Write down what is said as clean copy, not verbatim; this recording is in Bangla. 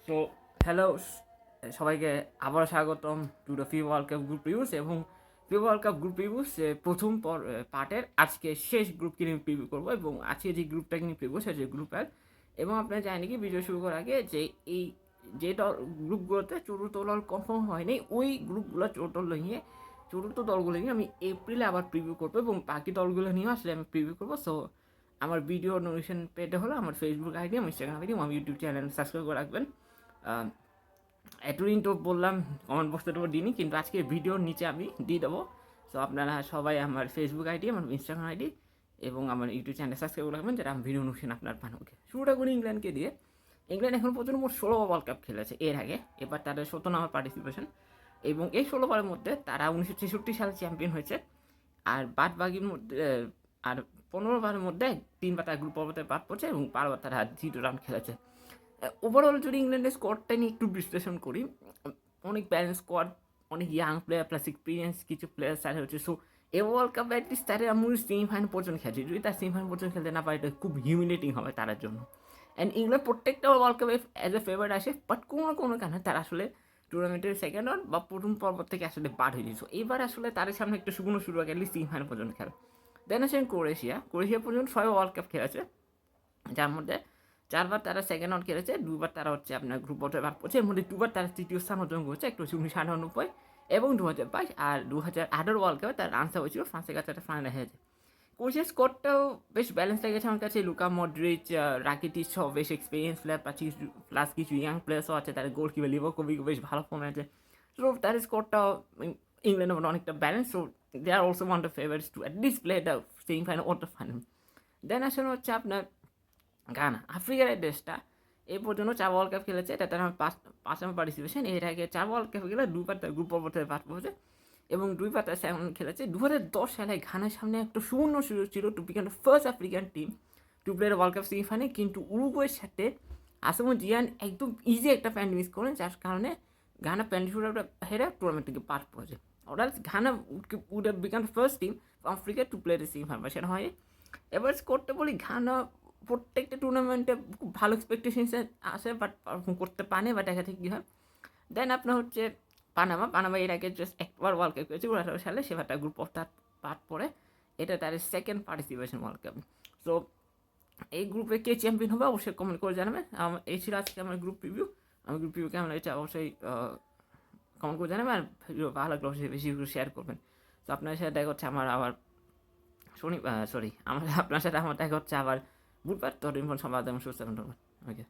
তো হ্যালো সবাইকে আবারও স্বাগতম to the FIFA world cup group reviews এবং FIFA world cup group reviews প্রথম পার্টের আজকে শেষ গ্রুপকে নিয়ে প্রিভিউ করবো এবং আজকে যে গ্রুপটাকে নিয়ে প্রিভিউ সেটা গ্রুপের এবং আপনারা জানেন কি ভিডিও শুরু করার আগে যে এই যে গ্রুপগুলোতে চতুর্থ দল কনফার্ম হয়নি ওই গ্রুপগুলো চতুর্থ দলগুলো নিয়ে আমি এপ্রিলে আবার প্রিভিউ করবো এবং বাকি দলগুলো নিয়েও আসলে আমি প্রিভিউ করবো। সো আমার ভিডিও নোটিফিকেশন পেতে হলো আমার ফেসবুক আইডি, আমার ইনস্টাগ্রাম আইডি, আমার ইউটিউব চ্যানেল সাবস্ক্রাইব করে রাখবেন। এতদিন তো বললাম কমেন্ট বক্সে তো দিইনি, কিন্তু আজকে ভিডিওর নিচে আমি দিয়ে দেবো। সো আপনারা সবাই আমার ফেসবুক আইডি, আমার ইনস্টাগ্রাম আইডি এবং আমার ইউটিউব চ্যানেল সাবস্ক্রাইব করে রাখবেন, যারা আমি ভিডিও নোটিফিকেশন আপনার পাঠাবো। শুরুটা করি ইংল্যান্ডকে দিয়ে। ইংল্যান্ড এখন পর্যন্ত মোট 16 ওয়ার্ল্ড কাপ খেলেছে এর আগে, এবার তাদের 17 নম্বর পার্টিসিপেশন এবং এই 16 বারের মধ্যে তারা 1966 সালে চ্যাম্পিয়ন হয়েছে। আর বাদ বাকির মধ্যে আর 15 বারের মধ্যে 3বার তারা গ্রুপ পর্বতে বাদ পড়ছে এবং 12বার তারা 0 রাউন্ড খেলেছে। ওভারঅল যদি ইংল্যান্ডের স্কোয়াডটা নিয়ে একটু বিশ্লেষণ করি, অনেক ব্যালেন্স স্কোয়াড, অনেক ইয়াং প্লেয়ার প্লাস এক্সপিরিয়েন্স কিছু প্লেয়ার তারা হচ্ছে। So a world cup at least তারা আমি সেমিফাইনাল পর্যন্ত খেলছে, যদি তার সেমিফাইনাল পর্যন্ত খেলতে না পারে এটা খুব হিউমিলেটিং হবে তার জন্য। অ্যান্ড ইংল্যান্ড প্রত্যেকটা ওয়ার্ল্ড কাপে অ্যাজ এ ফেভারিট আসে, বাট কোনো কারণে তারা আসলে টুর্নামেন্টের সেকেন্ড রাউন্ড বা প্রথম পর্ব থেকে আসলে বাদ হয়ে দিয়েছে। এবার আসলে তাদের সামনে একটা শুরু হয় অ্যাটলিস্ট সেমিফাইনাল পর্যন্ত খেলা। দেন আসেন ক্রোয়েশিয়া পর্যন্ত 6 ওয়ার্ল্ড কাপ খেলেছে, যার মধ্যে 4বার তারা সেকেন্ড রাউন্ড খেলেছে, 2বার তারা হচ্ছে আপনার গ্রুপ পর্যায়ে ভাগ করছে, এর মধ্যে 2বার তারা তৃতীয় স্থান অর্জন করেছে, একটা হচ্ছে 1998 এবং 2022, আর 2018 ওয়ার্ল্ড কাপে তার আনসার হয়েছিল ফ্রান্সের কাছে একটা ফাইনাল হেরেছে। কোচের স্কোরটাও বেশ ব্যালেন্স লেগেছে আমার কাছে। লুকা মডরিচ, রাকিটিচ সহ বেশ এক্সপিরিয়েন্স প্লেয়ার প্লাস কিছু ইয়াং প্লেয়ার্সও আছে, তাদের গোলকিপার লিভারকোভিচও বেশ ভালো ফর্মে আছে। সো তার স্কোরটাও ইংল্যান্ডের মধ্যে অনেকটা balance. So they are also one the favourites to at least play the semifinal or the final. Then আসলে হচ্ছে আপনার গানা, আফ্রিকার এই দেশটা এই পর্যন্ত 4 ওয়ার্ল্ড কাপ খেলেছে, এটা তার পাঁচ নম্বর পার্টিসিপেশন। এর আগে 4 ওয়ার্ল্ড কাপ গেলে 2বার তার গ্রুপ পর্ব থেকে বাদ পড়েছে এবং 2বার তার সেকেন্ড খেলেছে। 2010 সালে ঘানার সামনে একটা সুবর্ণ সুযোগ ছিল to become the first African team to play world cup semifinal, কিন্তু উরুগুয়ের সাথে আসামু জিয়ান একদম ইজি একটা প্যান্ট মিস করেন, যার কারণে ঘানা প্যান্ট শুটারটা হেরে টুর্নামেন্ট থেকে বাদ পড়েছে। ওরাল Ghana would have become the first team Africa to play the semifinal, সেটা হয়নি। এবার করতে বলি ঘানা প্রত্যেকটা টুর্নামেন্টে খুব ভালো এক্সপেকটেশনস আসে, বাট পারফর্ম করতে পারে, বাট দেখা থেকে কী হয়। দেন আপনার হচ্ছে পানামা এর আগে জাস্ট একবার ওয়ার্ল্ড কাপ করেছে 2018 সালে, সেবারটা গ্রুপ অর্থাৎ পাঠ পড়ে, এটা তার second participation world cup. So এই গ্রুপে কে চ্যাম্পিয়ন হবে অবশ্যই কমেন্ট করে জানাবেন। এই ছিল আজকে আমার গ্রুপ রিভিউ। আমার গ্রুপ রিভিউ কেমন হয়েছে অবশ্যই কমেন্ট করে জানাবেন, আর ভিডিও ভালো লাগলে অবশ্যই বেশি করে শেয়ার করবেন। তো আপনার সাথে দেখা হচ্ছে আমার আবার আপনার সাথে আমার দেখা হচ্ছে আবার বুধবার। ততদিন পর্যন্ত সবাই সুস্থ থাকুন। ওকে।